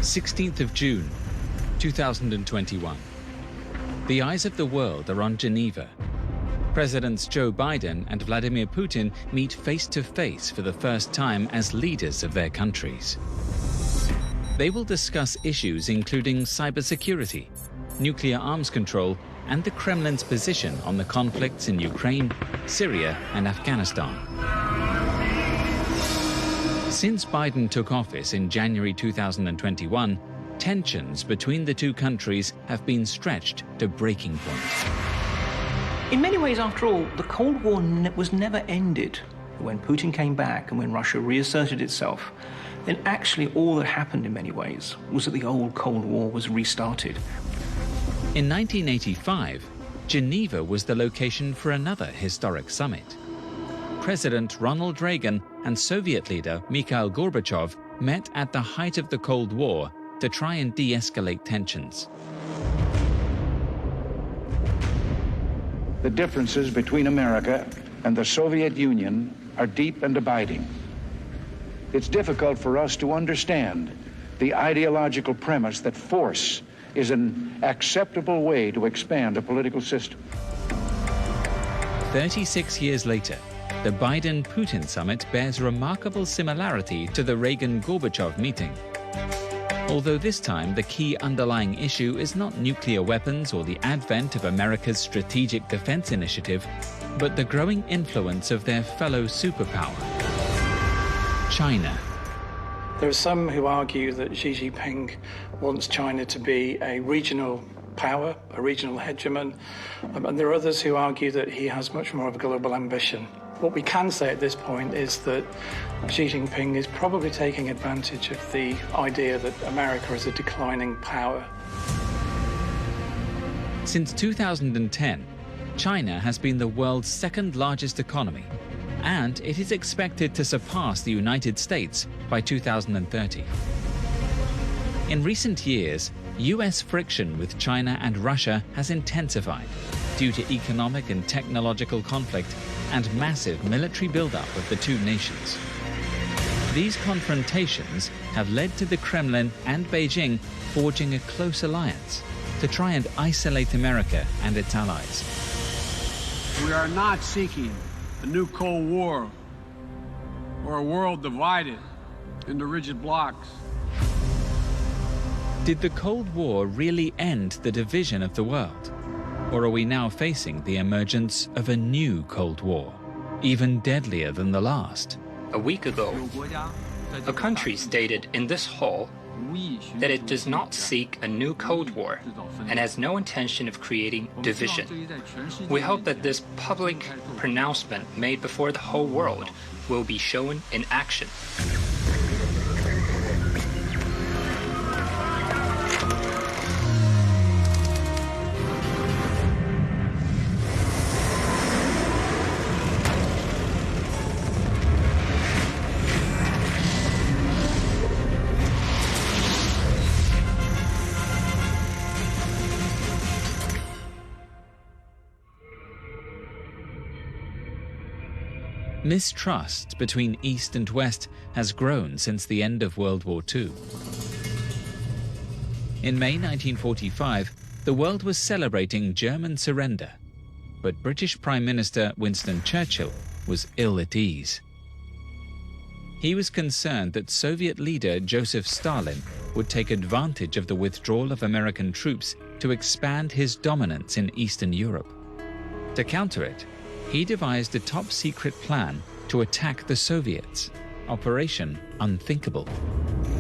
16th of June, 2021. The eyes of the world are on Geneva. Presidents Joe Biden and Vladimir Putin meet face to face for the first time as leaders of their countries. They will discuss issues including cybersecurity, nuclear arms control, and the Kremlin's position on the conflicts in Ukraine, Syria, and Afghanistan. Since Biden took office in January 2021, tensions between the two countries have been stretched to breaking point. In many ways, after all, the Cold War was never ended. When Putin came back and when Russia reasserted itself, then actually all that happened in many ways was that the old Cold War was restarted. In 1985, Geneva was the location for another historic summit. President Ronald Reagan and Soviet leader Mikhail Gorbachev met at the height of the Cold War to try and de-escalate tensions. The differences between America and the Soviet Union are deep and abiding. It's difficult for us to understand the ideological premise that force is an acceptable way to expand a political system. 36 years later, the Biden-Putin summit bears remarkable similarity to the Reagan-Gorbachev meeting. Although this time the key underlying issue is not nuclear weapons or the advent of America's strategic defense initiative, but the growing influence of their fellow superpower, China. There are some who argue that Xi Jinping wants China to be a regional power, a regional hegemon, and there are others who argue that he has much more of a global ambition. What we can say at this point is that Xi Jinping is probably taking advantage of the idea that America is a declining power. Since 2010, China has been the world's second largest economy, and it is expected to surpass the United States by 2030. In recent years, US friction with China and Russia has intensified due to economic and technological conflict and massive military buildup of the two nations. These confrontations have led to the Kremlin and Beijing forging a close alliance to try and isolate America and its allies. We are not seeking a new Cold War or a world divided into rigid blocks. Did the Cold War really end the division of the world? Or are we now facing the emergence of a new Cold War, even deadlier than the last? A week ago, a country stated in this hall that it does not seek a new Cold War and has no intention of creating division. We hope that this public pronouncement made before the whole world will be shown in action. Mistrust between East and West has grown since the end of World War II. In May 1945, the world was celebrating German surrender, but British Prime Minister Winston Churchill was ill at ease. He was concerned that Soviet leader Joseph Stalin would take advantage of the withdrawal of American troops to expand his dominance in Eastern Europe. To counter it, he devised a top-secret plan to attack the Soviets, Operation Unthinkable.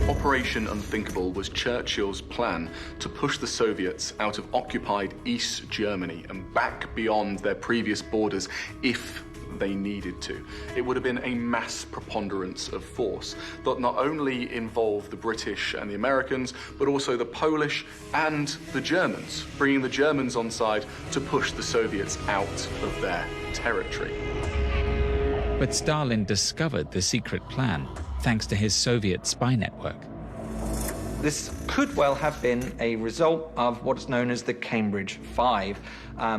Operation Unthinkable was Churchill's plan to push the Soviets out of occupied East Germany and back beyond their previous borders if they needed to. It would have been a mass preponderance of force that not only involved the British and the Americans, but also the Polish and the Germans, bringing the Germans on side to push the Soviets out of their territory. But Stalin discovered the secret plan thanks to his Soviet spy network. This could well have been a result of what is known as the Cambridge Five,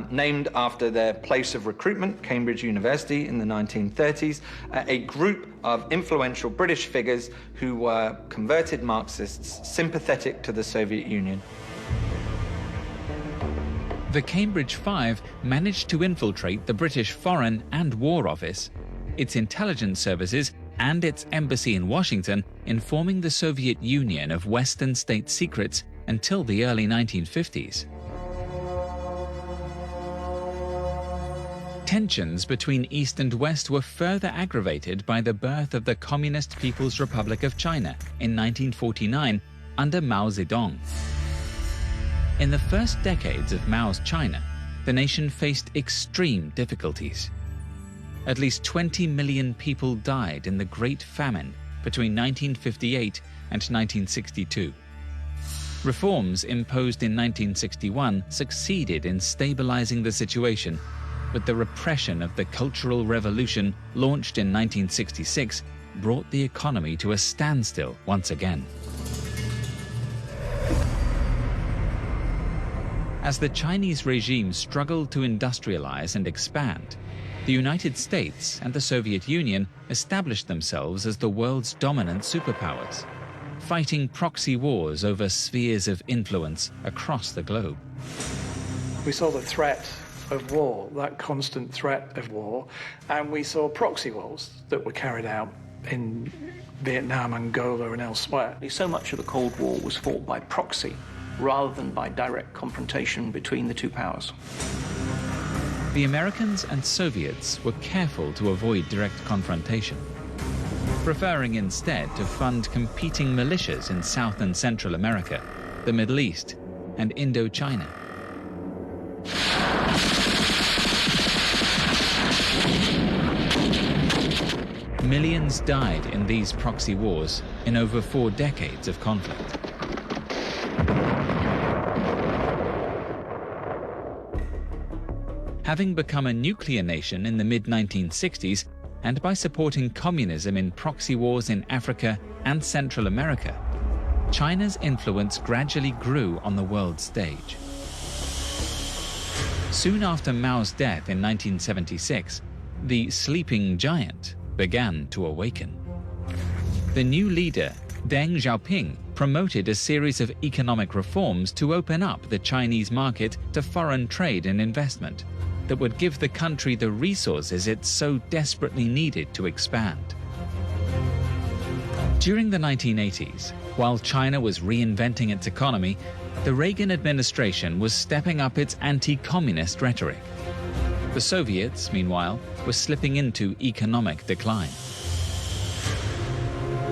named after their place of recruitment, Cambridge University, in the 1930s, a group of influential British figures who were converted Marxists sympathetic to the Soviet Union. The Cambridge Five managed to infiltrate the British Foreign and War Office, its intelligence services, and its embassy in Washington, informing the Soviet Union of Western state secrets until the early 1950s. Tensions between East and West were further aggravated by the birth of the Communist People's Republic of China in 1949 under Mao Zedong. In the first decades of Mao's China, the nation faced extreme difficulties. At least 20 million people died in the Great Famine between 1958 and 1962. Reforms imposed in 1961 succeeded in stabilizing the situation, but the repression of the Cultural Revolution, launched in 1966, brought the economy to a standstill once again. As the Chinese regime struggled to industrialize and expand, the United States and the Soviet Union established themselves as the world's dominant superpowers, fighting proxy wars over spheres of influence across the globe. We saw the threat of war, that constant threat of war, and we saw proxy wars that were carried out in Vietnam, Angola, and elsewhere. So much of the Cold War was fought by proxy rather than by direct confrontation between the two powers. The Americans and Soviets were careful to avoid direct confrontation, preferring instead to fund competing militias in South and Central America, the Middle East, and Indochina. Millions died in these proxy wars in over 4 decades of conflict. Having become a nuclear nation in the mid-1960s, and by supporting communism in proxy wars in Africa and Central America, China's influence gradually grew on the world stage. Soon after Mao's death in 1976, the sleeping giant began to awaken. The new leader, Deng Xiaoping, promoted a series of economic reforms to open up the Chinese market to foreign trade and investment that would give the country the resources it so desperately needed to expand. During the 1980s, while China was reinventing its economy, the Reagan administration was stepping up its anti-communist rhetoric. The Soviets, meanwhile, were slipping into economic decline.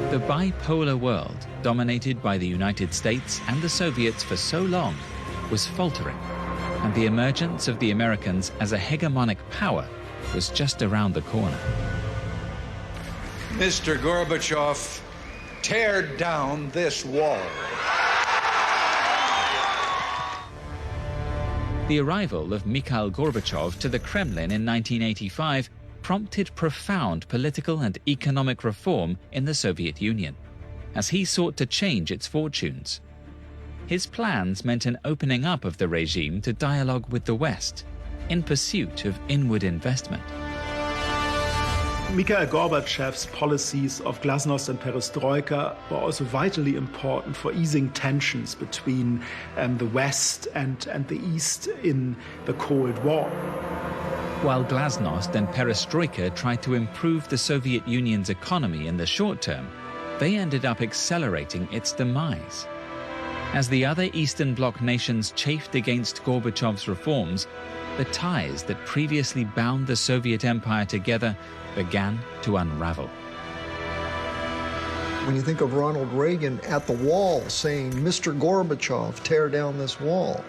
The bipolar world, dominated by the United States and the Soviets for so long, was faltering, and the emergence of the Americans as a hegemonic power was just around the corner. Mr. Gorbachev, tear down this wall. The arrival of Mikhail Gorbachev to the Kremlin in 1985 prompted profound political and economic reform in the Soviet Union, as he sought to change its fortunes. His plans meant an opening up of the regime to dialogue with the West, in pursuit of inward investment. Mikhail Gorbachev's policies of glasnost and perestroika were also vitally important for easing tensions between the West and the East in the Cold War. While glasnost and perestroika tried to improve the Soviet Union's economy in the short term, they ended up accelerating its demise. As the other Eastern Bloc nations chafed against Gorbachev's reforms, the ties that previously bound the Soviet Empire together began to unravel. When you think of Ronald Reagan at the wall saying, "Mr. Gorbachev, tear down this wall,"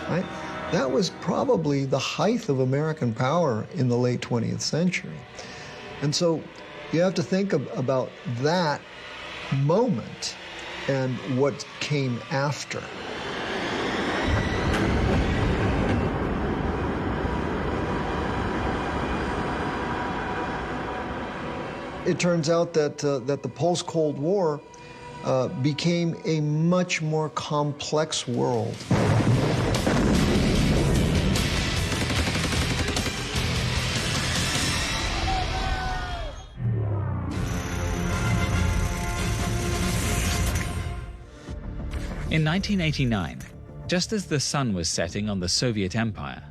right? That was probably the height of American power in the late 20th century. And so you have to think about that moment and what came after. It turns out that the post-Cold War became a much more complex world. In 1989, just as the sun was setting on the Soviet Empire,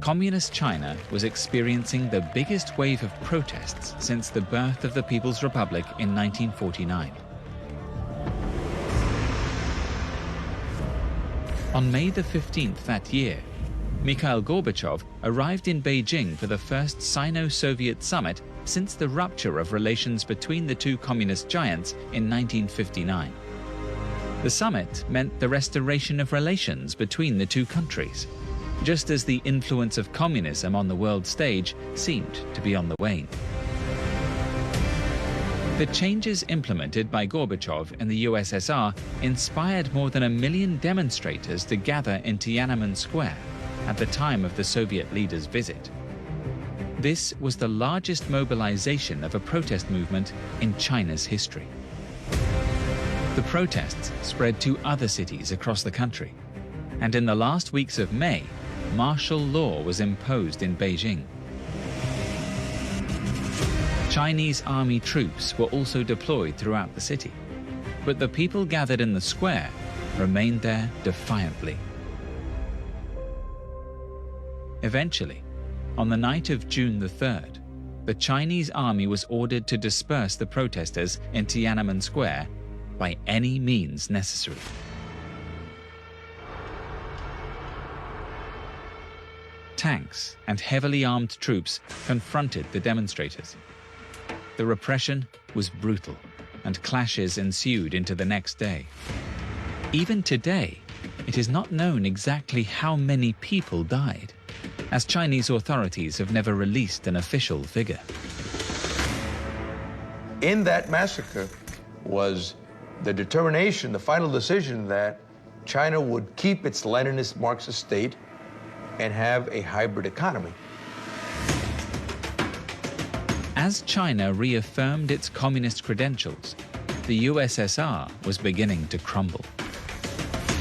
Communist China was experiencing the biggest wave of protests since the birth of the People's Republic in 1949. On May the 15th that year, Mikhail Gorbachev arrived in Beijing for the first Sino-Soviet summit since the rupture of relations between the two communist giants in 1959. The summit meant the restoration of relations between the two countries, just as the influence of communism on the world stage seemed to be on the wane. The changes implemented by Gorbachev in the USSR inspired more than 1 million demonstrators to gather in Tiananmen Square at the time of the Soviet leader's visit. This was the largest mobilization of a protest movement in China's history. The protests spread to other cities across the country, and in the last weeks of May, martial law was imposed in Beijing. Chinese army troops were also deployed throughout the city, but the people gathered in the square remained there defiantly. Eventually, on the night of June the 3rd, the Chinese army was ordered to disperse the protesters in Tiananmen Square by any means necessary. Tanks and heavily armed troops confronted the demonstrators. The repression was brutal, and clashes ensued into the next day. Even today, it is not known exactly how many people died, as Chinese authorities have never released an official figure. In that massacre was the determination, the final decision that China would keep its Leninist Marxist state and have a hybrid economy. As China reaffirmed its communist credentials, the USSR was beginning to crumble.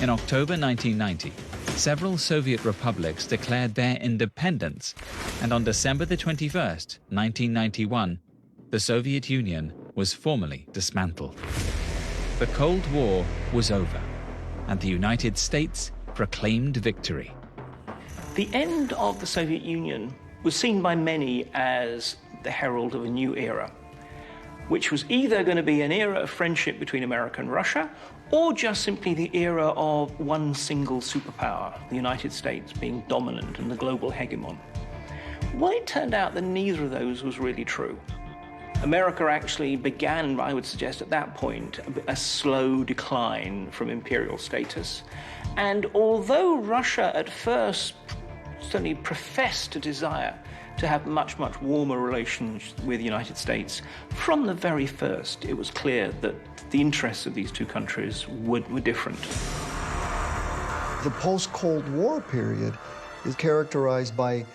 In October 1990, several Soviet republics declared their independence, and on December the 21st, 1991, the Soviet Union was formally dismantled. The Cold War was over, and the United States proclaimed victory. The end of the Soviet Union was seen by many as the herald of a new era, which was either going to be an era of friendship between America and Russia, or just simply the era of one single superpower, the United States being dominant and the global hegemon. Well, it turned out that neither of those was really true. America actually began, I would suggest at that point, a slow decline from imperial status. And although Russia at first certainly professed a desire to have much, much warmer relations with the United States, from the very first, it was clear that the interests of these two countries were different. The post-Cold War period is characterized by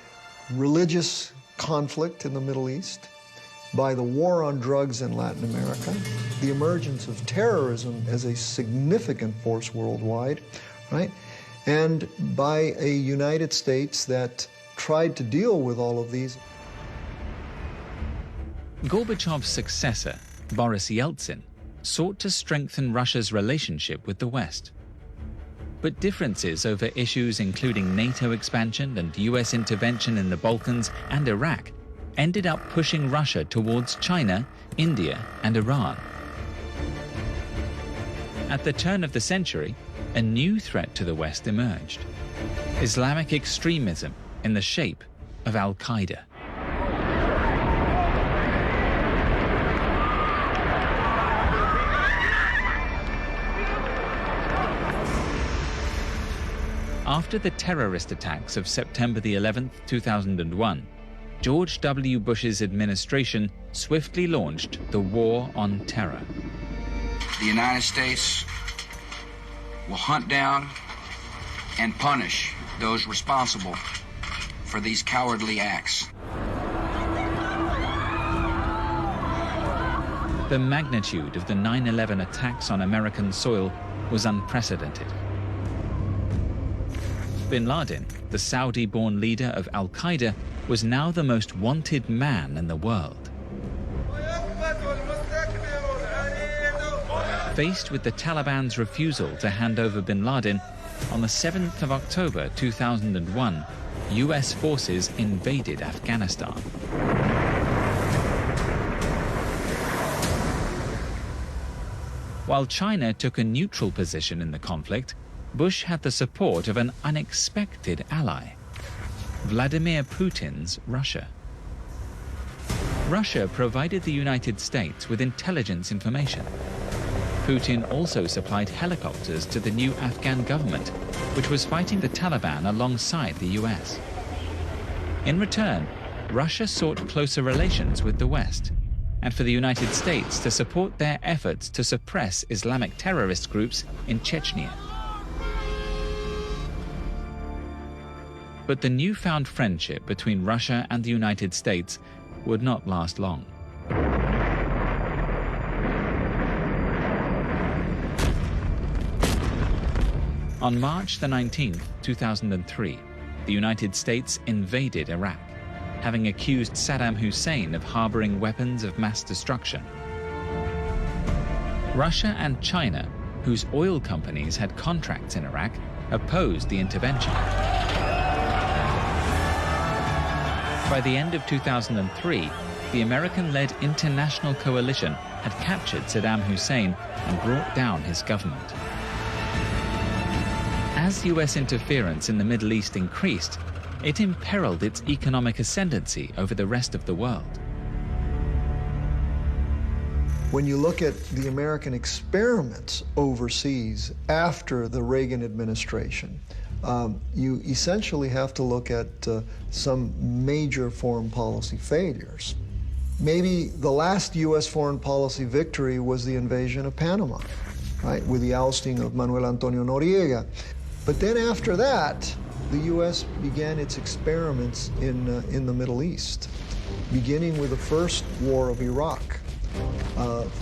religious conflict in the Middle East, by the war on drugs in Latin America, the emergence of terrorism as a significant force worldwide, right? And by a United States that tried to deal with all of these. Gorbachev's successor, Boris Yeltsin, sought to strengthen Russia's relationship with the West. But differences over issues including NATO expansion and US intervention in the Balkans and Iraq ended up pushing Russia towards China, India, and Iran. At the turn of the century, a new threat to the West emerged: Islamic extremism in the shape of Al-Qaeda. After the terrorist attacks of September the 11th, 2001, George W. Bush's administration swiftly launched the War on Terror. The United States will hunt down and punish those responsible for these cowardly acts. The magnitude of the 9/11 attacks on American soil was unprecedented. Bin Laden, the Saudi-born leader of Al-Qaeda, was now the most wanted man in the world. Faced with the Taliban's refusal to hand over bin Laden, on the 7th of October 2001, US forces invaded Afghanistan. While China took a neutral position in the conflict, Bush had the support of an unexpected ally, Vladimir Putin's Russia. Russia provided the United States with intelligence information. Putin also supplied helicopters to the new Afghan government, which was fighting the Taliban alongside the US. In return, Russia sought closer relations with the West, and for the United States to support their efforts to suppress Islamic terrorist groups in Chechnya. But the newfound friendship between Russia and the United States would not last long. On March the 19th, 2003, the United States invaded Iraq, having accused Saddam Hussein of harboring weapons of mass destruction. Russia and China, whose oil companies had contracts in Iraq, opposed the intervention. By the end of 2003, the American-led international coalition had captured Saddam Hussein and brought down his government. As US interference in the Middle East increased, it imperiled its economic ascendancy over the rest of the world. When you look at the American experiments overseas after the Reagan administration, you essentially have to look at some major foreign policy failures. Maybe the last US foreign policy victory was the invasion of Panama, right, with the ousting of Manuel Antonio Noriega. But then after that, the US began its experiments in the Middle East, beginning with the first war of Iraq,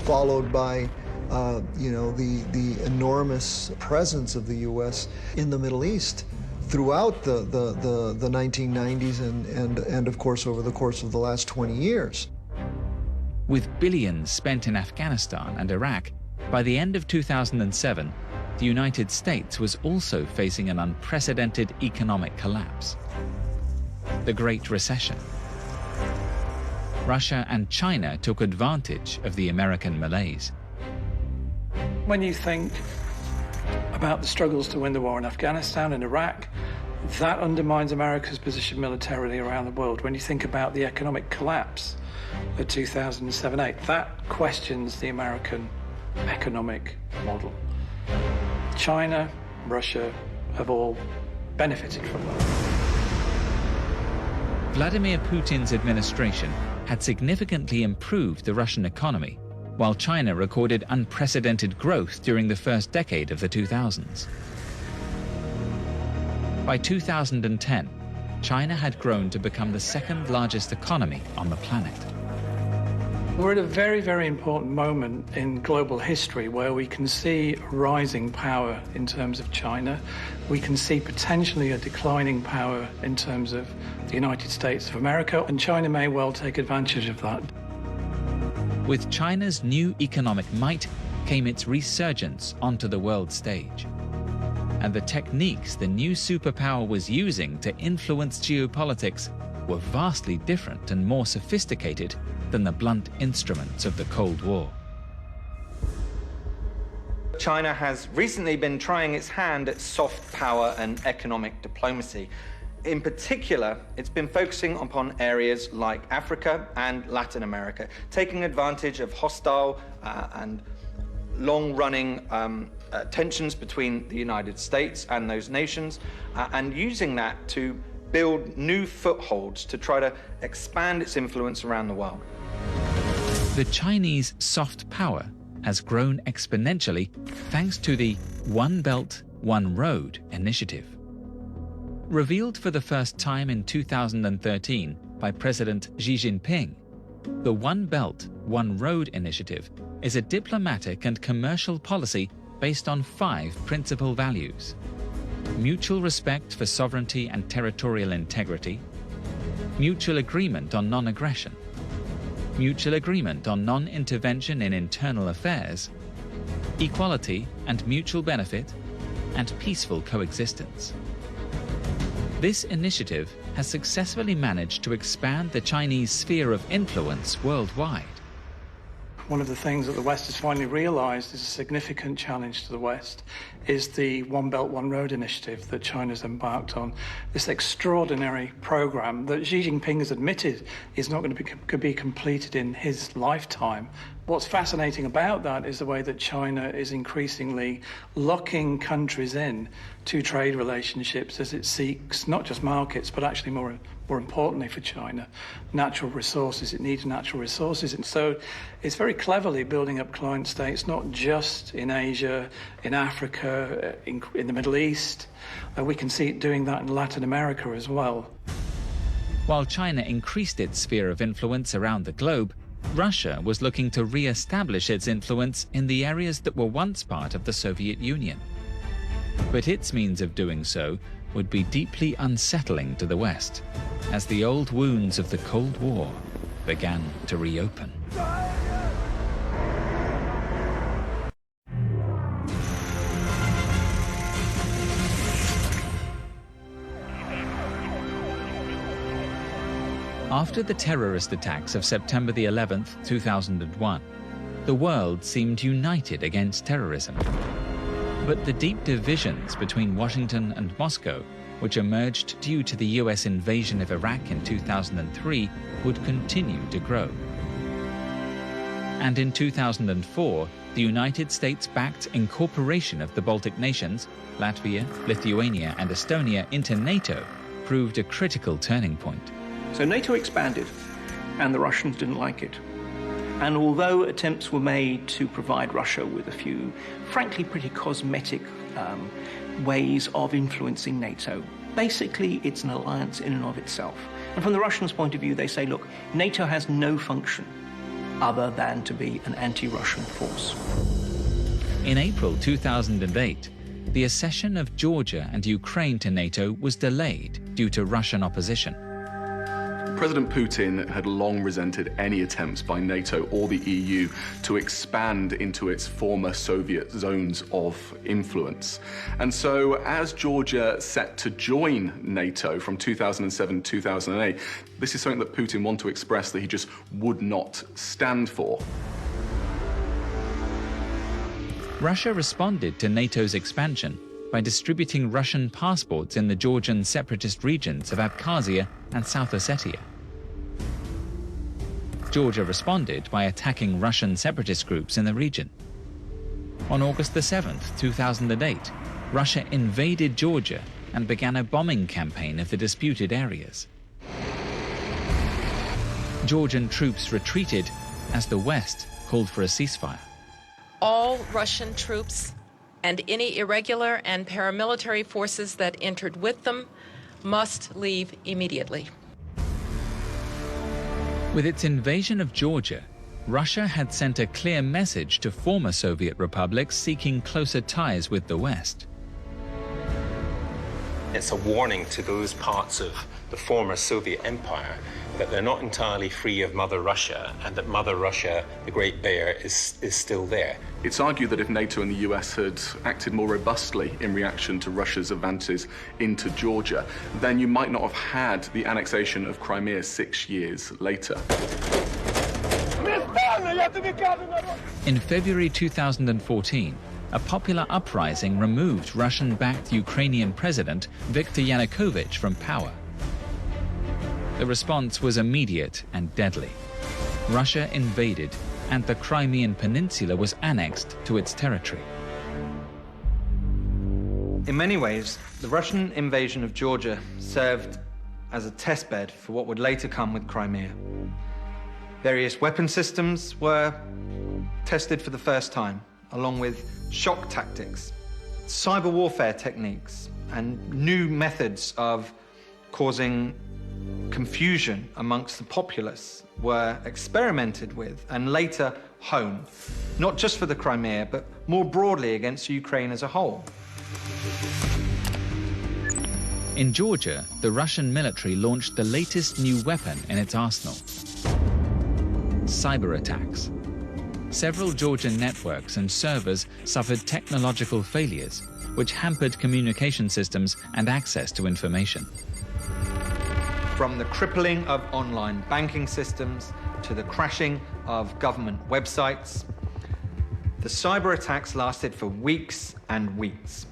followed by the enormous presence of the US in the Middle East throughout the 1990s and of course over the course of the last 20 years. With billions spent in Afghanistan and Iraq, by the end of 2007, the United States was also facing an unprecedented economic collapse. The Great Recession. Russia and China took advantage of the American malaise. When you think about the struggles to win the war in Afghanistan and Iraq, that undermines America's position militarily around the world. When you think about the economic collapse of 2007-8, that questions the American economic model. China, Russia have all benefited from that. Vladimir Putin's administration had significantly improved the Russian economy, while China recorded unprecedented growth during the first decade of the 2000s. By 2010, China had grown to become the second largest economy on the planet. We're at a very, very important moment in global history where we can see rising power in terms of China. We can see potentially a declining power in terms of the United States of America, and China may well take advantage of that. With China's new economic might came its resurgence onto the world stage. And the techniques the new superpower was using to influence geopolitics were vastly different and more sophisticated than the blunt instruments of the Cold War. China has recently been trying its hand at soft power and economic diplomacy. In particular, it's been focusing upon areas like Africa and Latin America, taking advantage of hostile and long-running tensions between the United States and those nations, and using that to build new footholds to try to expand its influence around the world. The Chinese soft power has grown exponentially thanks to the One Belt, One Road initiative. Revealed for the first time in 2013 by President Xi Jinping, The One Belt, One Road initiative is a diplomatic and commercial policy based on 5 principal values: mutual respect for sovereignty and territorial integrity, mutual agreement on non-aggression, mutual agreement on non-intervention in internal affairs, equality and mutual benefit, and peaceful coexistence. This initiative has successfully managed to expand the Chinese sphere of influence worldwide. One of the things that the West has finally realized is a significant challenge to the West is the One Belt, One Road initiative that China's embarked on. This extraordinary program that Xi Jinping has admitted is not going to be completed in his lifetime. What's fascinating about that is the way that China is increasingly locking countries in to trade relationships as it seeks not just markets, but actually more importantly for China, natural resources. It needs natural resources. And so it's very cleverly building up client states, not just in Asia, in Africa, in the Middle East. We can see it doing that in Latin America as well. While China increased its sphere of influence around the globe, Russia was looking to re-establish its influence in the areas that were once part of the Soviet Union. But its means of doing so would be deeply unsettling to the West, as the old wounds of the Cold War began to reopen. After the terrorist attacks of September the 11th, 2001, the world seemed united against terrorism. But the deep divisions between Washington and Moscow, which emerged due to the US invasion of Iraq in 2003, would continue to grow. And in 2004, the United States backed incorporation of the Baltic nations, Latvia, Lithuania, and Estonia into NATO proved a critical turning point. So NATO expanded, and the Russians didn't like it. And although attempts were made to provide Russia with a few, frankly, pretty cosmetic ways of influencing NATO, basically it's an alliance in and of itself. And from the Russians' point of view, they say, look, NATO has no function other than to be an anti-Russian force. In April 2008, the accession of Georgia and Ukraine to NATO was delayed due to Russian opposition. President Putin had long resented any attempts by NATO or the EU to expand into its former Soviet zones of influence. And so as Georgia set to join NATO from 2007 to 2008, this is something that Putin wanted to express that he just would not stand for. Russia responded to NATO's expansion by distributing Russian passports in the Georgian separatist regions of Abkhazia and South Ossetia. Georgia responded by attacking Russian separatist groups in the region. On August the 7th, 2008, Russia invaded Georgia and began a bombing campaign of the disputed areas. Georgian troops retreated as the West called for a ceasefire. All Russian troops and any irregular and paramilitary forces that entered with them must leave immediately. With its invasion of Georgia, Russia had sent a clear message to former Soviet republics seeking closer ties with the West. It's a warning to those parts of the former Soviet Empire that they're not entirely free of Mother Russia, and that Mother Russia, the Great Bear, is still there. It's argued that if NATO and the US had acted more robustly in reaction to Russia's advances into Georgia, then you might not have had the annexation of Crimea 6 years later. In February 2014, a popular uprising removed Russian-backed Ukrainian president Viktor Yanukovych from power. The response was immediate and deadly. Russia invaded, and the Crimean Peninsula was annexed to its territory. In many ways, the Russian invasion of Georgia served as a testbed for what would later come with Crimea. Various weapon systems were tested for the first time, along with shock tactics, cyber warfare techniques, and new methods of causing confusion amongst the populace were experimented with and later honed, not just for the Crimea, but more broadly against Ukraine as a whole. In Georgia, the Russian military launched the latest new weapon in its arsenal: cyber attacks. Several Georgian networks and servers suffered technological failures, which hampered communication systems and access to information. From the crippling of online banking systems to the crashing of government websites, the cyber attacks lasted for weeks and weeks.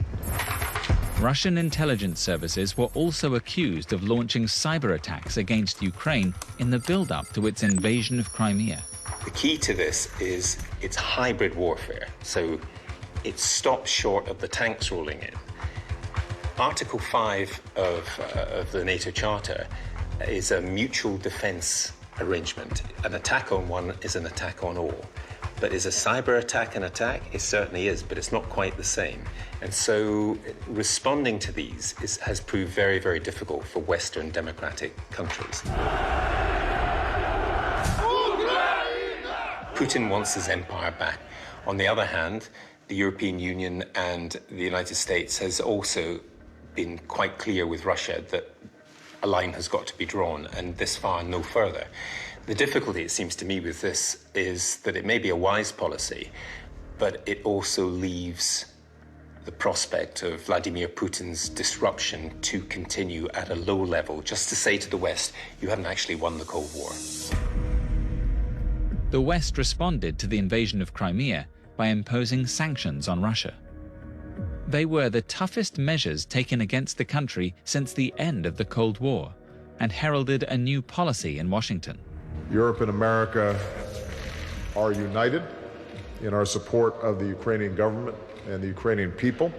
Russian intelligence services were also accused of launching cyber attacks against Ukraine in the build-up to its invasion of Crimea. The key to this is it's hybrid warfare, so it stops short of the tanks rolling in. Article 5 of the NATO Charter is a mutual defense arrangement. An attack on one is an attack on all. But is a cyber attack an attack? It certainly is, but it's not quite the same. And so responding to these has proved very, very difficult for Western democratic countries. Putin wants his empire back. On the other hand, the European Union and the United States has also been quite clear with Russia that a line has got to be drawn, and this far, no further. The difficulty, it seems to me, with this is that it may be a wise policy, but it also leaves the prospect of Vladimir Putin's disruption to continue at a low level, just to say to the West, you haven't actually won the Cold War. The West responded to the invasion of Crimea by imposing sanctions on Russia. They were the toughest measures taken against the country since the end of the Cold War, and heralded a new policy in Washington. Europe and America are united in our support of the Ukrainian government and the Ukrainian people.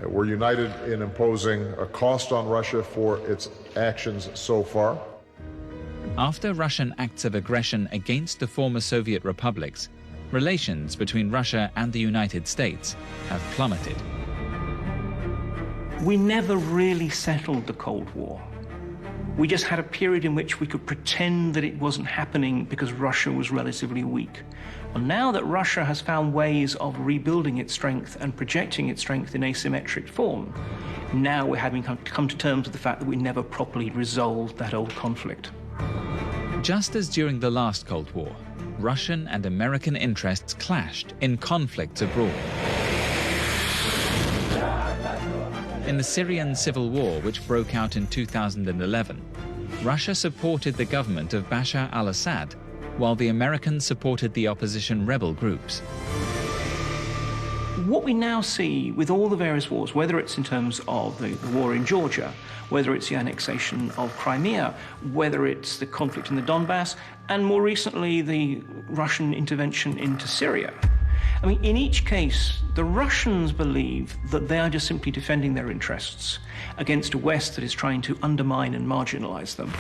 We're united in imposing a cost on Russia for its actions so far. After Russian acts of aggression against the former Soviet republics, relations between Russia and the United States have plummeted. We never really settled the Cold War. We just had a period in which we could pretend that it wasn't happening because Russia was relatively weak. Well, now that Russia has found ways of rebuilding its strength and projecting its strength in asymmetric form, now we're having come to terms with the fact that we never properly resolved that old conflict. Just as during the last Cold War, Russian and American interests clashed in conflicts abroad. In the Syrian civil war, which broke out in 2011, Russia supported the government of Bashar al-Assad, while the Americans supported the opposition rebel groups. What we now see with all the various wars, whether it's in terms of the war in Georgia, whether it's the annexation of Crimea, whether it's the conflict in the Donbass, and more recently the Russian intervention into Syria, I mean, in each case, the Russians believe that they are just simply defending their interests against a West that is trying to undermine and marginalize them.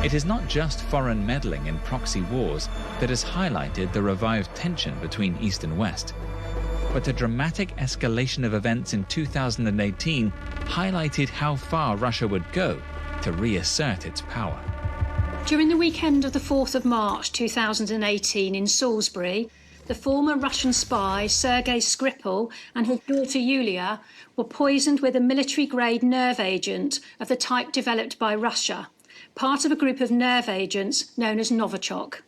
It is not just foreign meddling in proxy wars that has highlighted the revived tension between East and West, but the dramatic escalation of events in 2018 highlighted how far Russia would go to reassert its power. During the weekend of the 4th of March 2018 in Salisbury, the former Russian spy Sergei Skripal and his daughter Yulia were poisoned with a military-grade nerve agent of the type developed by Russia, part of a group of nerve agents known as Novichok.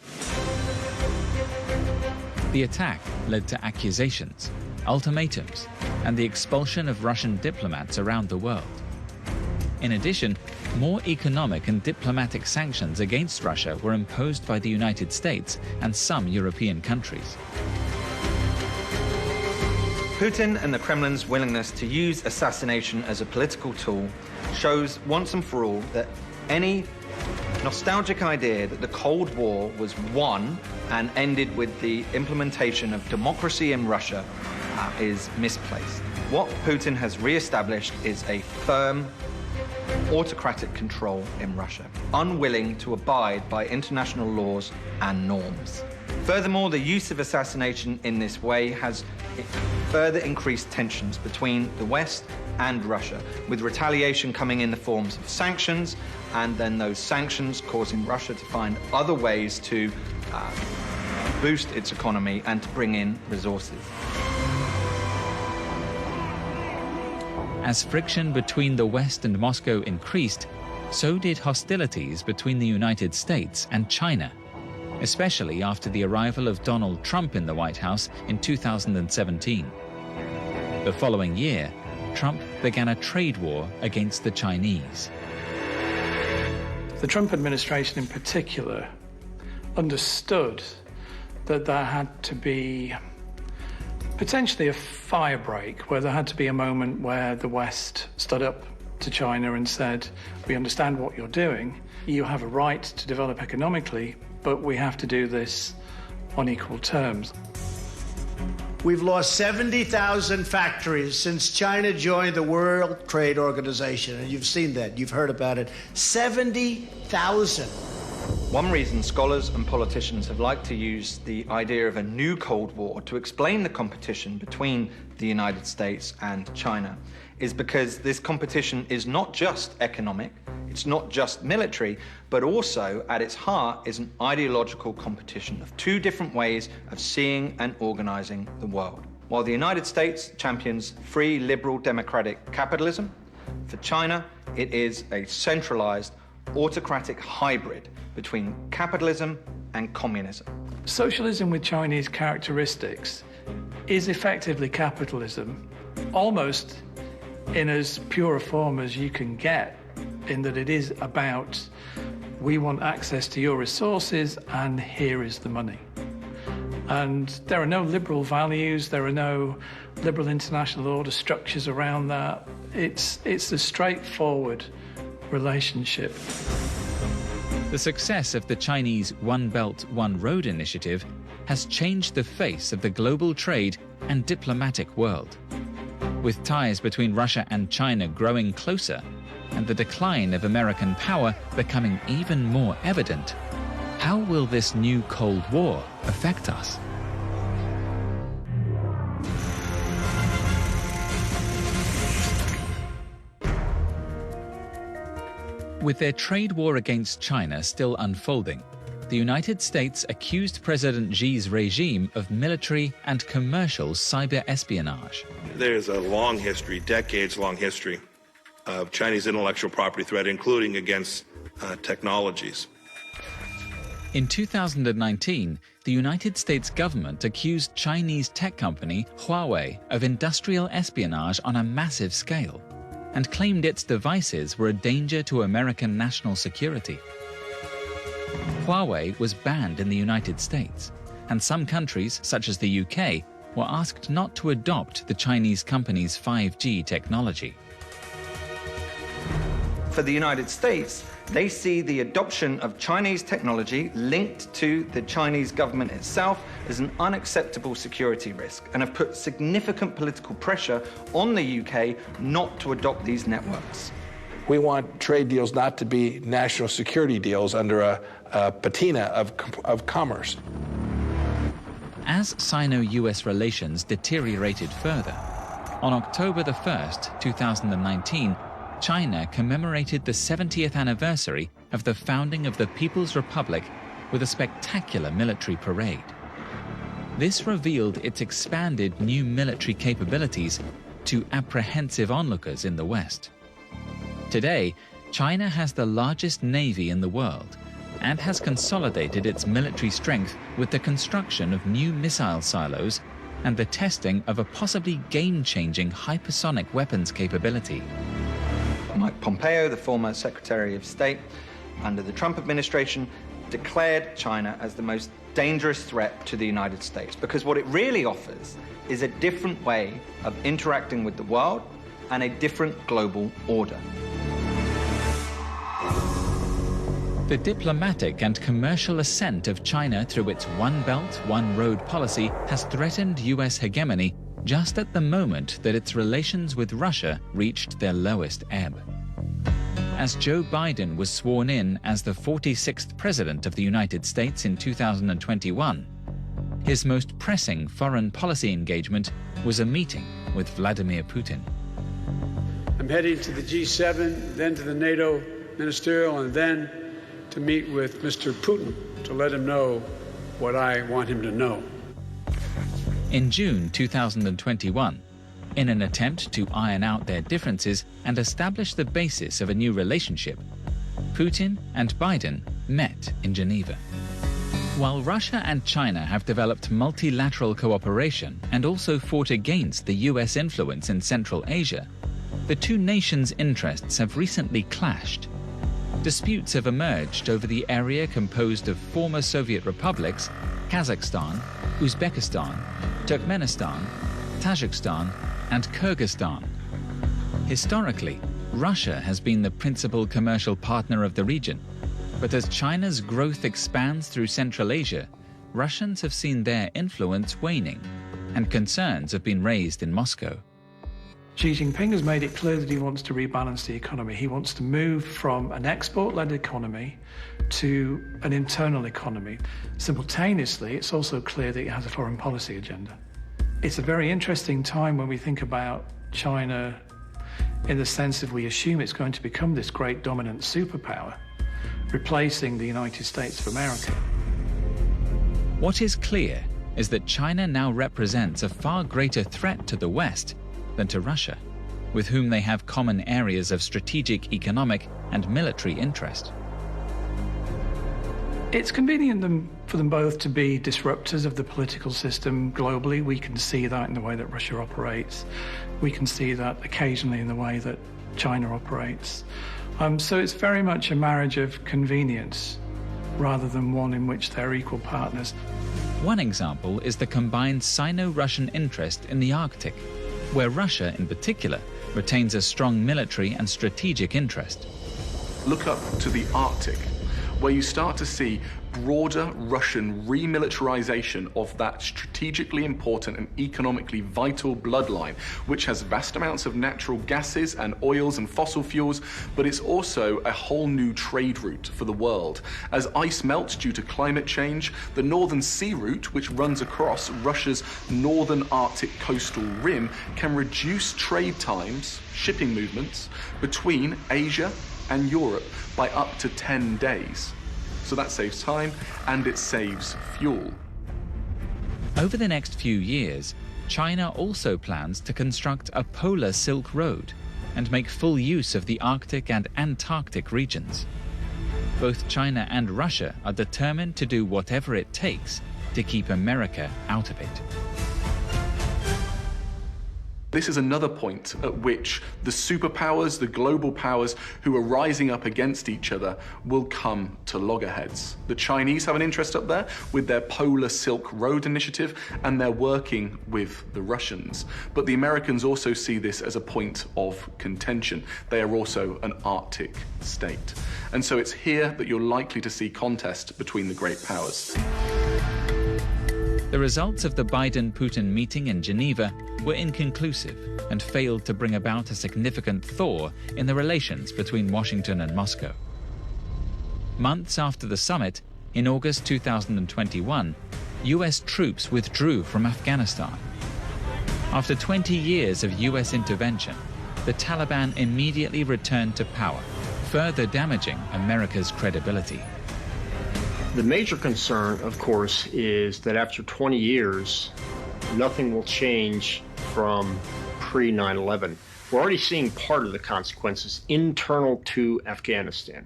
The attack led to accusations, ultimatums, and the expulsion of Russian diplomats around the world. In addition, more economic and diplomatic sanctions against Russia were imposed by the United States and some European countries. Putin and the Kremlin's willingness to use assassination as a political tool shows once and for all that any nostalgic idea that the Cold War was won and ended with the implementation of democracy in Russia is misplaced. What Putin has re-established is a firm autocratic control in Russia, unwilling to abide by international laws and norms. Furthermore, the use of assassination in this way has further increased tensions between the West and Russia, with retaliation coming in the forms of sanctions, and then those sanctions causing Russia to find other ways to boost its economy and to bring in resources. As friction between the West and Moscow increased, so did hostilities between the United States and China, especially after the arrival of Donald Trump in the White House in 2017. The following year, Trump began a trade war against the Chinese. The Trump administration in particular understood that there had to be potentially a fire break, where there had to be a moment where the West stood up to China and said, we understand what you're doing, you have a right to develop economically, but we have to do this on equal terms. We've lost 70,000 factories since China joined the World Trade Organization, and you've seen that, you've heard about it. 70,000. One reason scholars and politicians have liked to use the idea of a new Cold War to explain the competition between the United States and China is because this competition is not just economic, it's not just military, but also at its heart is an ideological competition of two different ways of seeing and organizing the world. While the United States champions free, liberal, democratic capitalism, for China it is a centralized, autocratic hybrid between capitalism and communism. Socialism with Chinese characteristics is effectively capitalism, almost in as pure a form as you can get, in that it is about, we want access to your resources and here is the money. And there are no liberal values, there are no liberal international order structures around that. It's a straightforward relationship. The success of the Chinese One Belt, One Road initiative has changed the face of the global trade and diplomatic world. With ties between Russia and China growing closer and the decline of American power becoming even more evident, how will this new Cold War affect us? With their trade war against China still unfolding, the United States accused President Xi's regime of military and commercial cyber espionage. There's a long history, decades-long history, of Chinese intellectual property threat, including against technologies. In 2019, the United States government accused Chinese tech company Huawei of industrial espionage on a massive scale, and claimed its devices were a danger to American national security. Huawei was banned in the United States, and some countries, such as the UK, were asked not to adopt the Chinese company's 5G technology. For the United States, they see the adoption of Chinese technology linked to the Chinese government itself as an unacceptable security risk, and have put significant political pressure on the UK not to adopt these networks. We want trade deals not to be national security deals under a patina of commerce. As Sino-US relations deteriorated further, on October the 1st, 2019, China commemorated the 70th anniversary of the founding of the People's Republic with a spectacular military parade. This revealed its expanded new military capabilities to apprehensive onlookers in the West. Today, China has the largest navy in the world and has consolidated its military strength with the construction of new missile silos and the testing of a possibly game-changing hypersonic weapons capability. Mike Pompeo, the former Secretary of State under the Trump administration, declared China as the most dangerous threat to the United States, because what it really offers is a different way of interacting with the world and a different global order. The diplomatic and commercial ascent of China through its One Belt, One Road policy has threatened US hegemony just at the moment that its relations with Russia reached their lowest ebb. As Joe Biden was sworn in as the 46th President of the United States in 2021, his most pressing foreign policy engagement was a meeting with Vladimir Putin. heading to the G7, then to the NATO ministerial, and then to meet with Mr. Putin to let him know what I want him to know. In June 2021, in an attempt to iron out their differences and establish the basis of a new relationship, Putin and Biden met in Geneva. While Russia and China have developed multilateral cooperation and also fought against the US influence in Central Asia, the two nations' interests have recently clashed. Disputes have emerged over the area composed of former Soviet republics, Kazakhstan, Uzbekistan, Turkmenistan, Tajikistan, and Kyrgyzstan. Historically, Russia has been the principal commercial partner of the region, but as China's growth expands through Central Asia, Russians have seen their influence waning, and concerns have been raised in Moscow. Xi Jinping has made it clear that he wants to rebalance the economy. He wants to move from an export-led economy to an internal economy. Simultaneously, it's also clear that he has a foreign policy agenda. It's a very interesting time when we think about China in the sense that we assume it's going to become this great dominant superpower, replacing the United States of America. What is clear is that China now represents a far greater threat to the West than to Russia, with whom they have common areas of strategic, economic, and military interest. It's convenient for them both to be disruptors of the political system globally. We can see that in the way that Russia operates. We can see that occasionally in the way that China operates. So it's very much a marriage of convenience rather than one in which they're equal partners. One example is the combined Sino-Russian interest in the Arctic, where Russia in particular retains a strong military and strategic interest. Look up to the Arctic, where you start to see broader Russian remilitarization of that strategically important and economically vital bloodline, which has vast amounts of natural gases and oils and fossil fuels, but it's also a whole new trade route for the world. As ice melts due to climate change, the Northern Sea Route, which runs across Russia's northern Arctic coastal rim, can reduce trade times, shipping movements, between Asia and Europe by up to 10 days. So that saves time and it saves fuel. Over the next few years, China also plans to construct a polar Silk Road and make full use of the Arctic and Antarctic regions. Both China and Russia are determined to do whatever it takes to keep America out of it. This is another point at which the superpowers, the global powers who are rising up against each other will come to loggerheads. The Chinese have an interest up there with their Polar Silk Road initiative, and they're working with the Russians. But the Americans also see this as a point of contention. They are also an Arctic state. And so it's here that you're likely to see contest between the great powers. The results of the Biden-Putin meeting in Geneva were inconclusive and failed to bring about a significant thaw in the relations between Washington and Moscow. Months after the summit, in August 2021, US troops withdrew from Afghanistan. After 20 years of US intervention, the Taliban immediately returned to power, further damaging America's credibility. The major concern, of course, is that after 20 years, nothing will change from pre-9/11. We're already seeing part of the consequences internal to Afghanistan.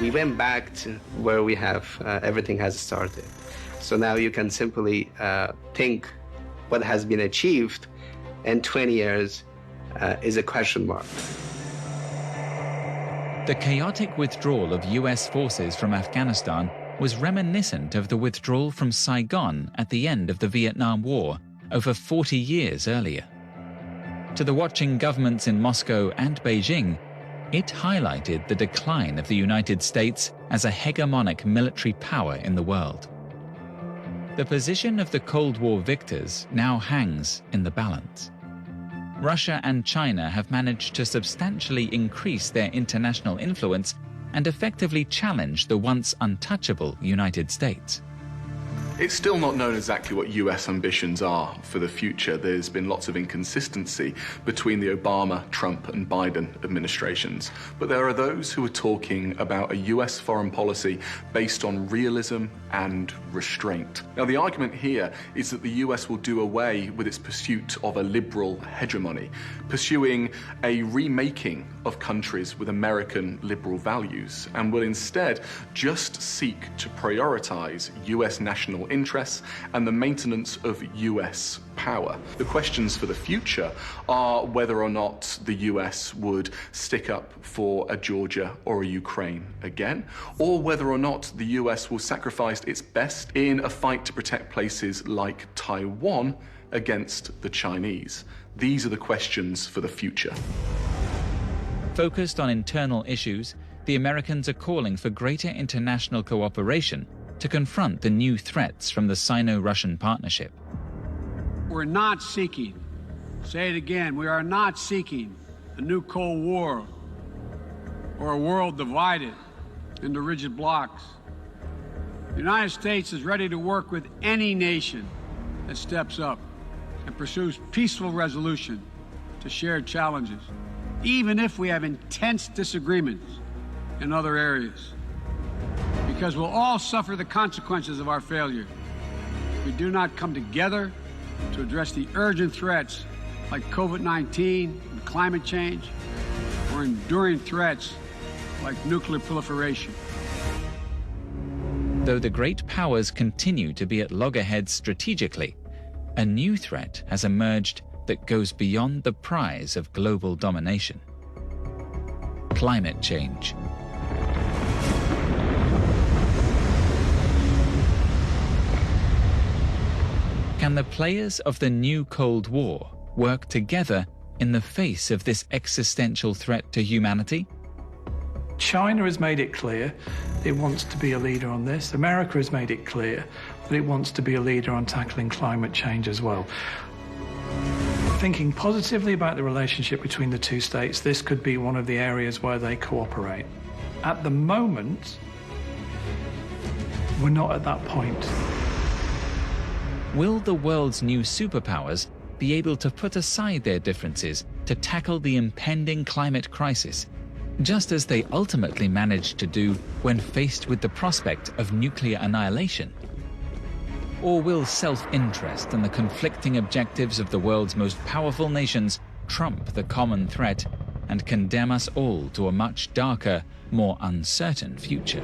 We went back to where we have everything has started. So now you can simply think what has been achieved in 20 years is a question mark. The chaotic withdrawal of US forces from Afghanistan was reminiscent of the withdrawal from Saigon at the end of the Vietnam War over 40 years earlier. To the watching governments in Moscow and Beijing, it highlighted the decline of the United States as a hegemonic military power in the world. The position of the Cold War victors now hangs in the balance. Russia and China have managed to substantially increase their international influence and effectively challenge the once untouchable United States. It's still not known exactly what US ambitions are for the future. There's been lots of inconsistency between the Obama, Trump, and Biden administrations. But there are those who are talking about a US foreign policy based on realism and restraint. Now, the argument here is that the US will do away with its pursuit of a liberal hegemony, pursuing a remaking of countries with American liberal values, and will instead just seek to prioritize US national interests and the maintenance of US power. The questions for the future are whether or not the US would stick up for a Georgia or a Ukraine again, or whether or not the US will sacrifice its best in a fight to protect places like Taiwan against the Chinese. These are the questions for the future. Focused on internal issues, the Americans are calling for greater international cooperation to confront the new threats from the Sino-Russian partnership. We're not seeking, say it again, we are not seeking a new Cold War or a world divided into rigid blocks. The United States is ready to work with any nation that steps up and pursues peaceful resolution to shared challenges, even if we have intense disagreements in other areas, because we'll all suffer the consequences of our failure if we do not come together to address the urgent threats like COVID-19 and climate change, or enduring threats like nuclear proliferation. Though the great powers continue to be at loggerheads strategically, a new threat has emerged that goes beyond the prize of global domination: climate change. Can the players of the new Cold War work together in the face of this existential threat to humanity? China has made it clear it wants to be a leader on this. America has made it clear that it wants to be a leader on tackling climate change as well. Thinking positively about the relationship between the two states, this could be one of the areas where they cooperate. At the moment, we're not at that point. Will the world's new superpowers be able to put aside their differences to tackle the impending climate crisis, just as they ultimately managed to do when faced with the prospect of nuclear annihilation? Or will self-interest and the conflicting objectives of the world's most powerful nations trump the common threat and condemn us all to a much darker, more uncertain future?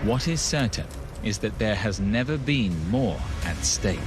What is certain is that there has never been more at stake.